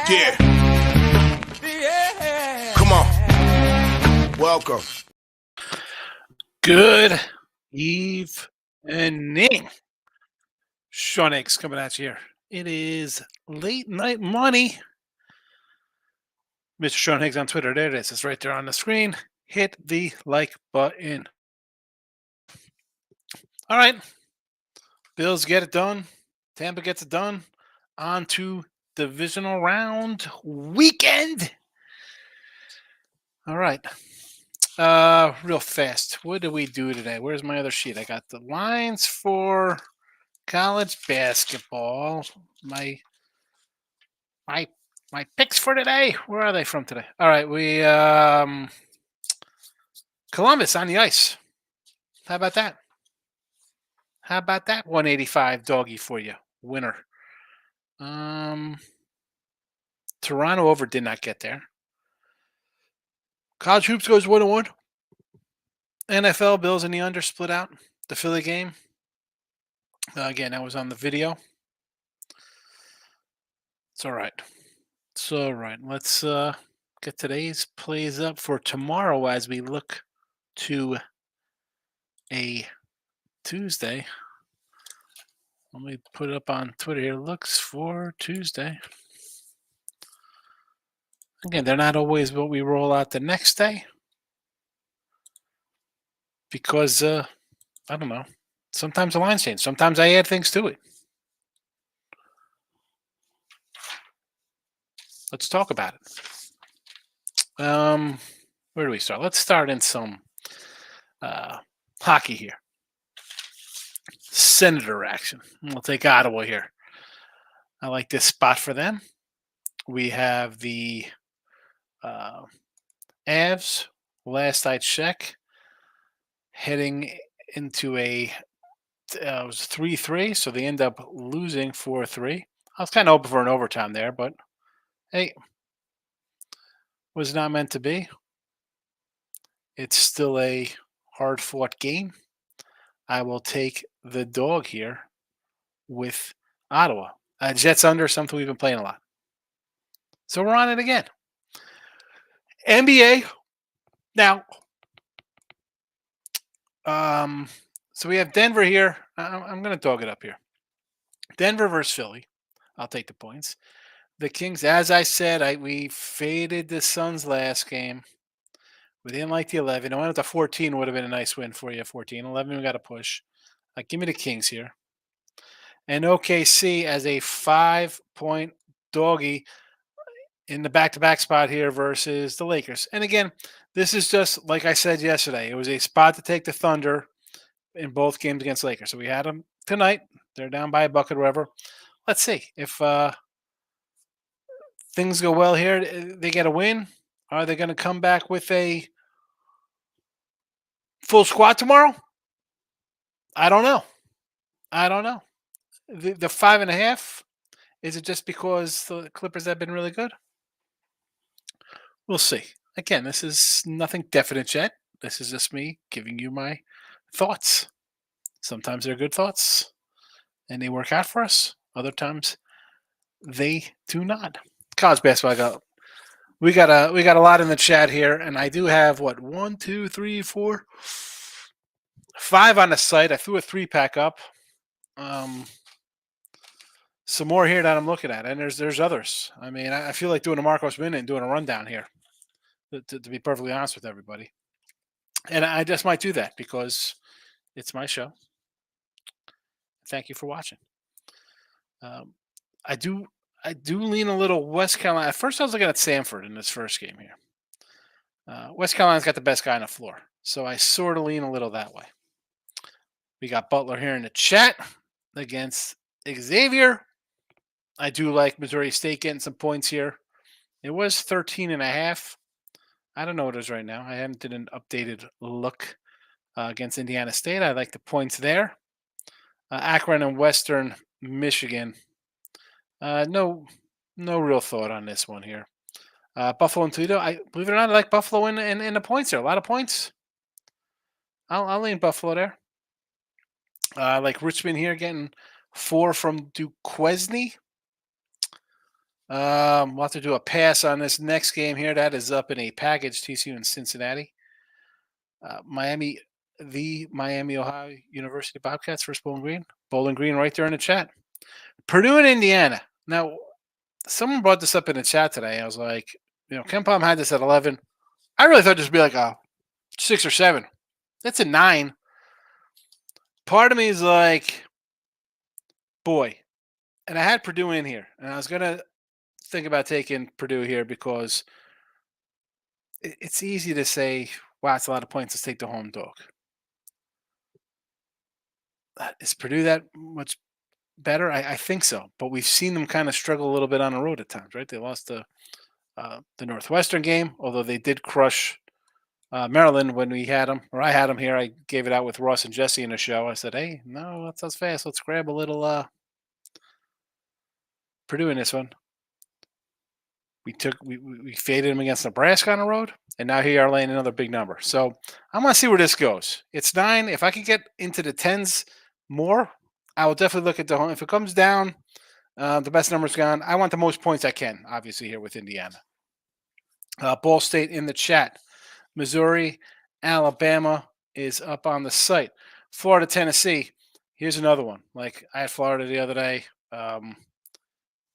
Yeah. Come on. Welcome. Good evening. Sean Higgs coming at you here. It is late night money. Mr. Sean Higgs on Twitter. There it is. It's right there on the screen. Hit the like button. All right. Bills get it done. Tampa gets it done. On to divisional round weekend. All right. Real fast. What do we do today? Where's my other sheet? I got the lines for college basketball. My picks for today. Where are they from today? All right, we Columbus on the ice. How about that? 185 doggy for you, winner. Toronto over did not get there. College hoops goes 1-1. NFL Bills in the under split out. The Philly game. Again, that was on the video. It's all right. It's all right. Let's get today's plays up for tomorrow as we look to a Tuesday. Let me put it up on Twitter here. Looks for Tuesday. Again, they're not always what we roll out the next day. Because, I don't know. Sometimes the lines change. Sometimes I add things to it. Let's talk about it. Where do we start? Let's start in some hockey here. Senator action. We'll take Ottawa here. I like this spot for them. We have the Avs, last I check, heading into it was 3-3, so they end up losing 4-3. I was kind of hoping for an overtime there, but hey, was not meant to be. It's still a hard-fought game. I will take the dog here with Ottawa. Jets under, something we've been playing a lot. So we're on it again. NBA. Now, so we have Denver here. I'm going to dog it up here. Denver versus Philly. I'll take the points. The Kings, as I said, we faded the Suns last game. We didn't like the 11. I went up to 14. Would have been a nice win for you. 14. 11, we got to push. Give me the Kings here. And OKC as a 5-point doggy in the back-to-back spot here versus the Lakers. And again, this is just like I said yesterday. It was a spot to take the Thunder in both games against Lakers. So we had them tonight. They're down by a bucket or whatever. Let's see if things go well here. They get a win. Are they going to come back with a full squad tomorrow? I don't know. The 5.5, is it just because the Clippers have been really good? We'll see. Again, this is nothing definite yet. This is just me giving you my thoughts. Sometimes they're good thoughts, and they work out for us. Other times, they do not. College basketball. We got a lot in the chat here, and I do have 1, 2, 3, 4, 5 on the site. I threw a 3-pack up. Some more here that I'm looking at, and there's others. I mean, I feel like doing a Marcos Minute and doing a rundown here, to be perfectly honest with everybody. And I just might do that because it's my show. Thank you for watching. I do lean a little West Carolina. At first, I was looking at Samford in this first game here. West Carolina's got the best guy on the floor, so I sort of lean a little that way. We got Butler here in the chat against Xavier. I do like Missouri State getting some points here. It was 13.5. I don't know what it is right now. I haven't did an updated look against Indiana State. I like the points there. Akron and Western Michigan. No real thought on this one here. Buffalo and Toledo. Believe it or not, I like Buffalo in the points there. A lot of points. I'll lean Buffalo there. I like Richmond here getting 4 from Duquesne. We'll have to do a pass on this next game here. That is up in a package. TCU and Cincinnati. Miami, the Miami, Ohio University Bobcats versus Bowling Green. Bowling Green right there in the chat. Purdue and Indiana. Now, someone brought this up in the chat today. I was like, Ken Palm had this at 11. I really thought this would be like a 6 or 7. That's a 9. Part of me is like, boy. And I had Purdue in here. And I was going to think about taking Purdue here because it's easy to say, wow, it's a lot of points. Let's take the home dog. Is Purdue that much better? I think so. But we've seen them kind of struggle a little bit on the road at times, right? They lost the Northwestern game, although they did crush Maryland when we had them, or I had them here. I gave it out with Ross and Jesse in the show. I said, hey, no, that's us fast. Let's grab a little Purdue in this one. We faded them against Nebraska on the road, and now here you are laying another big number. So I'm going to see where this goes. It's 9. If I could get into the 10s more, I will definitely look at the home. If it comes down, the best number's gone. I want the most points I can, obviously, here with Indiana. Ball State in the chat. Missouri, Alabama is up on the site. Florida, Tennessee. Here's another one. Like I had Florida the other day.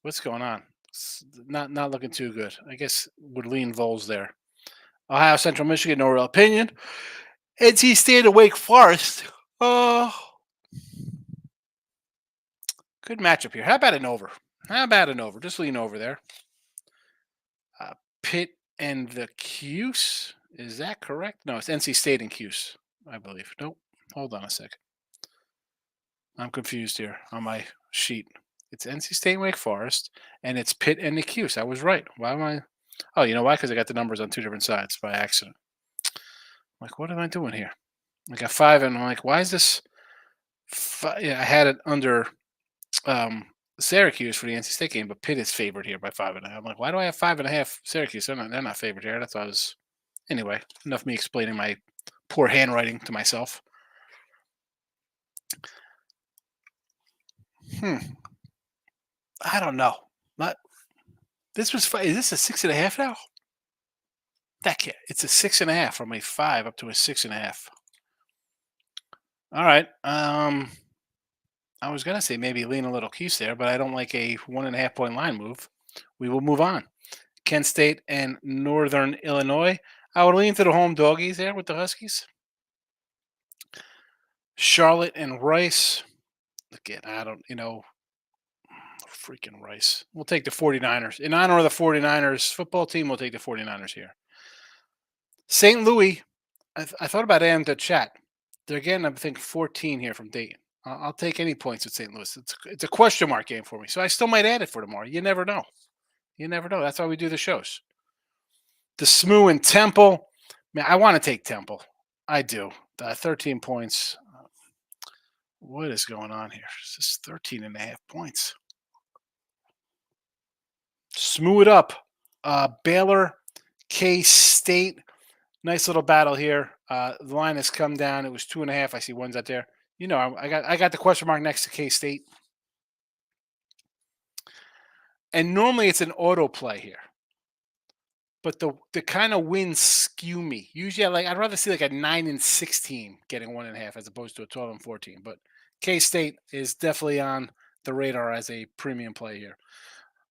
What's going on? It's not looking too good. I guess would lean Vols there. Ohio, Central Michigan, no real opinion. NC State, Wake Forest. Good matchup here. How about an over? Just lean over there. Pitt and the Cuse. Is that correct? No, it's NC State and Cuse, I believe. Nope. Hold on a second. I'm confused here on my sheet. It's NC State and Wake Forest, and it's Pitt and the Cuse. I was right. Why am I? Oh, you know why? Because I got the numbers on 2 different sides by accident. I'm like, what am I doing here? I got 5, and I'm like, why is this? Yeah, I had it under Syracuse for the NC State game, but Pitt is favored here by 5.5. I'm like, why do I have 5.5 Syracuse? They're not favored here. That's why I was. Anyway, enough of me explaining my poor handwriting to myself. I don't know. This was. Is this a 6.5 now? That can't. It's a 6.5 from a 5 up to a 6.5. All right. I was gonna say maybe lean a little Cuse there, but I don't like a 1.5 point line move. We will move on. Kent State and Northern Illinois. I would lean to the home doggies there with the Huskies. Charlotte and Rice. Again, I don't, freaking Rice. We'll take the 49ers. In honor of the 49ers football team, we'll take the 49ers here. St. Louis, I thought about adding the chat. They're getting, I think, 14 here from Dayton. I'll take any points at St. Louis. It's a question mark game for me, so I still might add it for tomorrow. You never know. That's why we do the shows. The SMU and Temple. Man, I want to take Temple. I do. 13 points. What is going on here? It's just 13.5 points. SMU it up. Baylor, K-State. Nice little battle here. The line has come down. It was 2.5. I see one's out there. I got the question mark next to K-State. And normally it's an auto play here. But the kind of wins skew me. Usually I'd rather see like a 9-16 getting 1.5 as opposed to a 12-14. But K-State is definitely on the radar as a premium play here.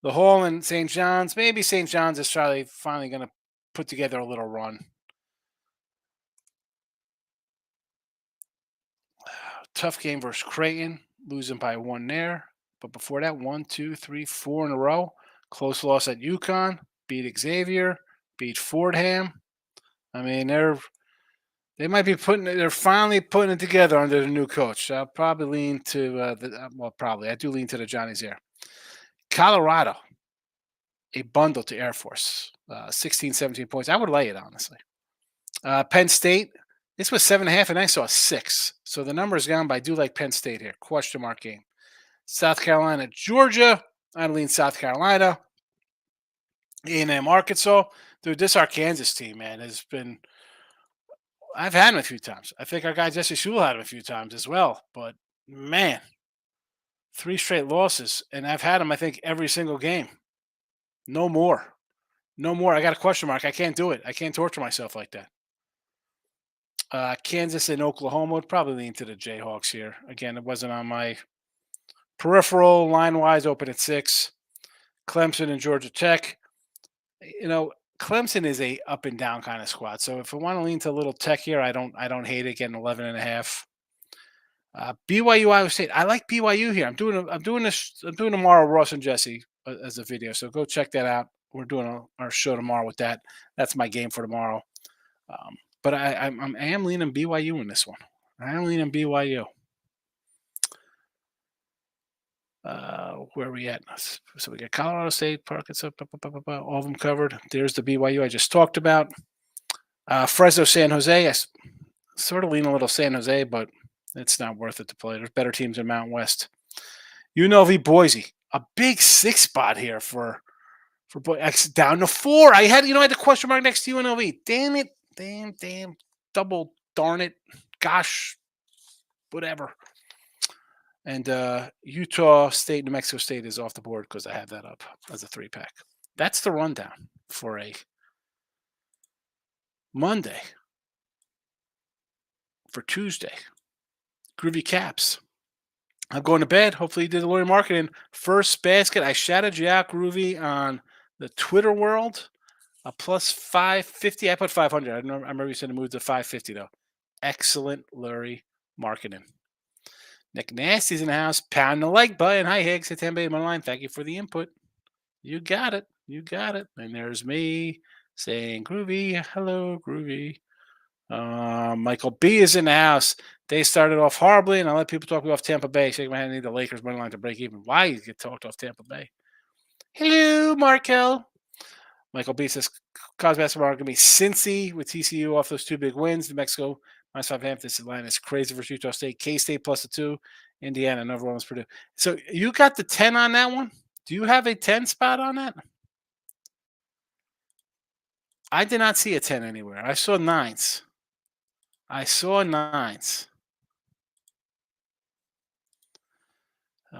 The Hall and St. John's. Maybe St. John's is finally going to put together a little run. Tough game versus Creighton, losing by 1 there. But before that, 1, 2, 3, 4 in a row. Close loss at UConn. Beat Xavier. Beat Fordham. I mean, they might be they're finally putting it together under the new coach. I'll probably lean to I do lean to the Johnnies here. Colorado, a bundle to Air Force, 16, 17 points. I would lay it, honestly. Penn State, this was 7.5, and I saw 6. So the number is gone, but I do like Penn State here. Question mark game. South Carolina, Georgia. I lean South Carolina. A&M, Arkansas. Dude, this Arkansas team, man, has been – I've had him a few times. I think our guy Jesse Shule had him a few times as well. But, man, 3 straight losses, and I've had them, I think, every single game. No more. No more. I got a question mark. I can't do it. I can't torture myself like that. Kansas and Oklahoma would probably lean to the Jayhawks here. Again, it wasn't on my peripheral. Line wise, open at 6. Clemson and Georgia Tech. You know, Clemson is a up and down kind of squad. So if I want to lean to a little Tech here, I don't hate it. Getting 11.5. BYU Iowa State. I like BYU here. I'm doing tomorrow Ross and Jesse as a video. So go check that out. We're doing our show tomorrow with that. That's my game for tomorrow. But I am leaning BYU in this one. I am leaning BYU. Where are we at? So we got Colorado State, Arkansas, all of them covered. There's the BYU I just talked about. Fresno, San Jose. I sort of lean a little San Jose, but it's not worth it to play. There's better teams in Mountain West. UNLV, Boise. A big 6 spot here for down to 4. I had the question mark next to UNLV. Damn it. Damn. Double darn it. Gosh. Whatever. And Utah State, New Mexico State is off the board because I have that up as a 3-pack. That's the rundown for a Monday. For Tuesday. Groovy Caps. I'm going to bed. Hopefully you did the lawyer marketing. First basket. I shouted you out, Groovy, on the Twitter world. A plus 550. I put 500. I remember you said to move to 550, though. Excellent Lurie marketing. Nick Nasty's in the house. Pound the like button. Hi, Higgs. Hit 10 on line. Thank you for the input. You got it. And there's me saying Groovy. Hello, Groovy. Michael B is in the house. They started off horribly, and I let people talk me off Tampa Bay. Shake my hand. I need the Lakers money line to break even. Why you get talked off Tampa Bay? Hello, Markel. Michael B says college basketball are going to be Cincy with TCU off those 2 big wins. New Mexico minus 5.5. This line is crazy versus Utah State. K-State plus a 2. Indiana, number 1 was Purdue. So you got the 10 on that one? Do you have a 10 spot on that? I did not see a 10 anywhere. I saw 9s.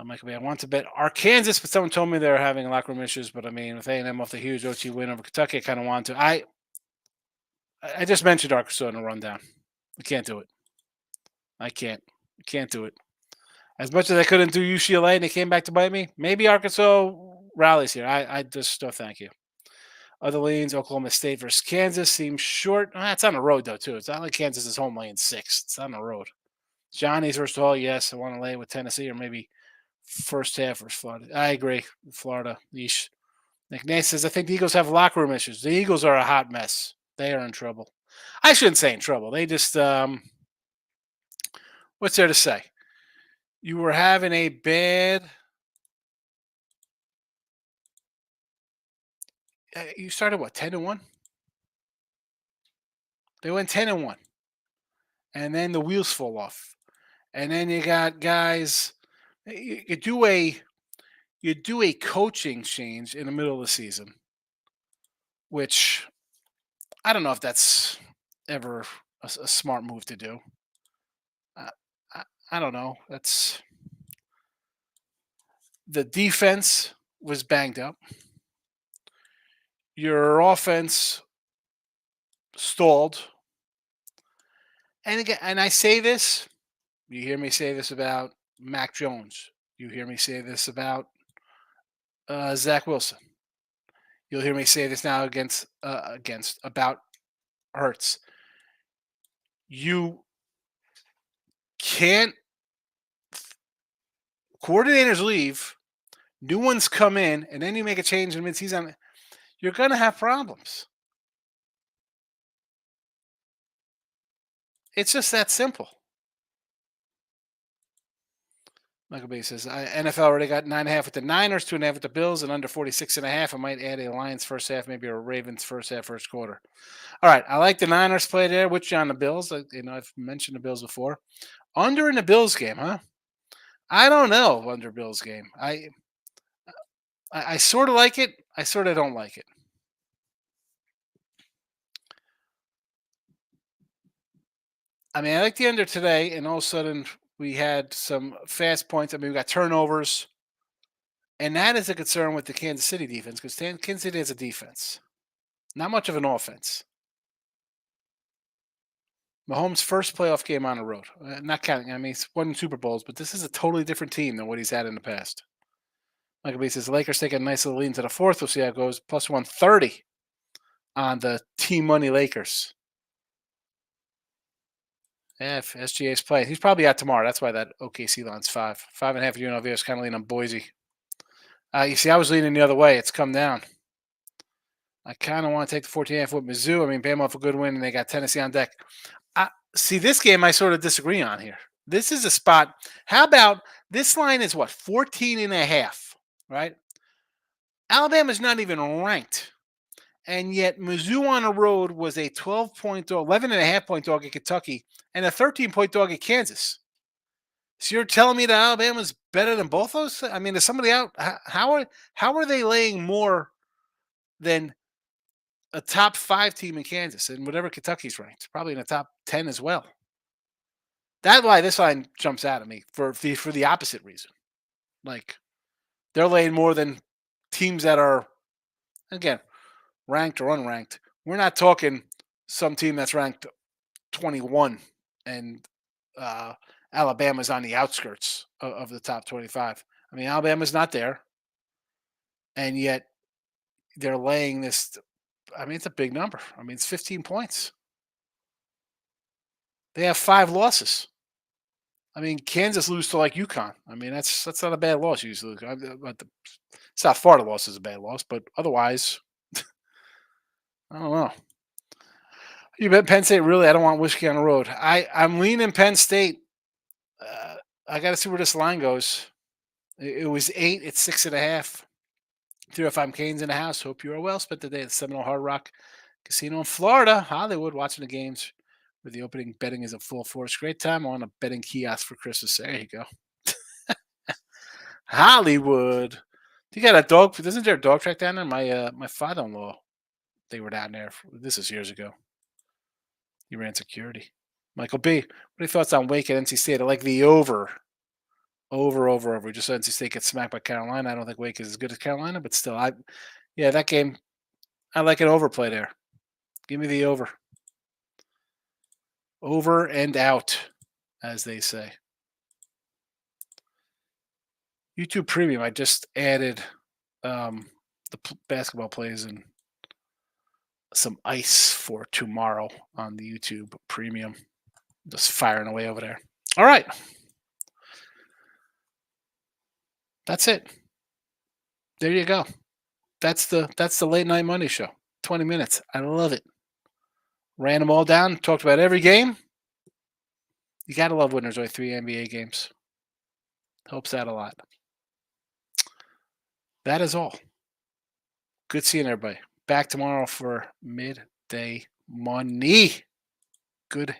Michael B, I want to bet Arkansas, but someone told me they're having locker room issues. But I mean, with A&M off the huge OT win over Kentucky, I kind of want to. I just mentioned Arkansas in a rundown. I can't do it. I can't do it. As much as I couldn't do UCLA and they came back to bite me, maybe Arkansas rallies here. I just don't thank you. Other leans, Oklahoma State versus Kansas seems short. It's on the road, though, too. It's not like Kansas is home laying 6. It's on the road. Johnny's versus Hall, yes. I want to lay with Tennessee or maybe first half versus Florida. I agree. Florida, yeesh. Nick Nate says, I think the Eagles have locker room issues. The Eagles are a hot mess. They are in trouble. I shouldn't say in trouble. They just, what's there to say? You were having a bad. You started what, 10-1? They went 10-1. And then the wheels fall off. And then you got guys. You do a coaching change in the middle of the season, which I don't know if that's ever a smart move to do. I don't know. That's the defense was banged up. Your offense stalled. And again, and I say this, you hear me say this about Mac Jones. You hear me say this about Zach Wilson. You'll hear me say this now about Hurts. You can't. Coordinators leave, new ones come in, and then you make a change in midseason. You're going to have problems. It's just that simple. Michael B says, NFL already got 9.5 with the Niners, 2.5 with the Bills, and under 46.5. I might add a Lions first half, maybe a Ravens first half, first quarter. All right, I like the Niners play there, with you on the Bills. I've mentioned the Bills before. Under in the Bills game, huh? I don't know. Under Bills game, I sort of like it. I sort of don't like it. I mean, I like the under today, and all of a sudden, We had some fast points. I mean, we got turnovers. And that is a concern with the Kansas City defense because Kansas City has a defense, not much of an offense. Mahomes' first playoff game on the road, not counting. I mean, he's won Super Bowls, but this is a totally different team than what he's had in the past. Michael B says Lakers take a nice little lead into the fourth. We'll see how it goes. Plus 130 on the team money Lakers. Yeah, if SGA's playing, he's probably out tomorrow. That's why that OKC line's 5.5. UNLV is kind of leaning on Boise. You see, I was leaning the other way. It's come down. I kind of want to take the 14.5 with Mizzou. I mean, Bama off a good win, and they got Tennessee on deck. See, this game I sort of disagree on here. This is a spot. How about this line is what, 14.5, right? Alabama's not even ranked. And yet Mizzou on the road was a 12-point dog, 11.5-point dog at Kentucky, and a 13-point dog at Kansas. So you're telling me that Alabama's better than both those? I mean, is somebody out? How are they laying more than a top 5 team in Kansas and whatever Kentucky's ranked? Probably in the top 10 as well. That's why this line jumps out at me for the opposite reason. Like, they're laying more than teams that are, again, ranked or unranked. We're not talking some team that's ranked 21 and Alabama's on the outskirts of the top 25. I mean, Alabama's not there. And yet they're laying this. I mean, it's a big number. I mean, it's 15 points. They have 5 losses. I mean, Kansas lose to like UConn. I mean, that's not a bad loss usually. South Florida loss is a bad loss, but otherwise, I don't know. You bet Penn State? Really? I don't want whiskey on the road. I'm leaning Penn State. I got to see where this line goes. It was 8. It's 6.5. 305 Canes in the house. Hope you are well. Spent the day at the Seminole Hard Rock Casino in Florida, Hollywood, watching the games where the opening betting is in full force. Great time on a betting kiosk for Christmas. There you go. Hollywood. You got a dog? Isn't there a dog track down there? My father-in-law, they were down there. This is years ago. He ran security. Michael B. What are your thoughts on Wake at NC State? I like the over. Over. We just saw NC State get smacked by Carolina. I don't think Wake is as good as Carolina, but still, that game, I like an overplay there. Give me the over. Over and out, as they say. YouTube Premium, I just added the basketball plays and some ice for tomorrow on the YouTube Premium. Just firing away over there. All right. That's it. There you go. That's the late night money show. 20 minutes. I love it. Ran them all down. Talked about every game. You got to love when there's only 3 NBA games. Helps out a lot. That is all. Good seeing everybody. Back tomorrow for midday money. Good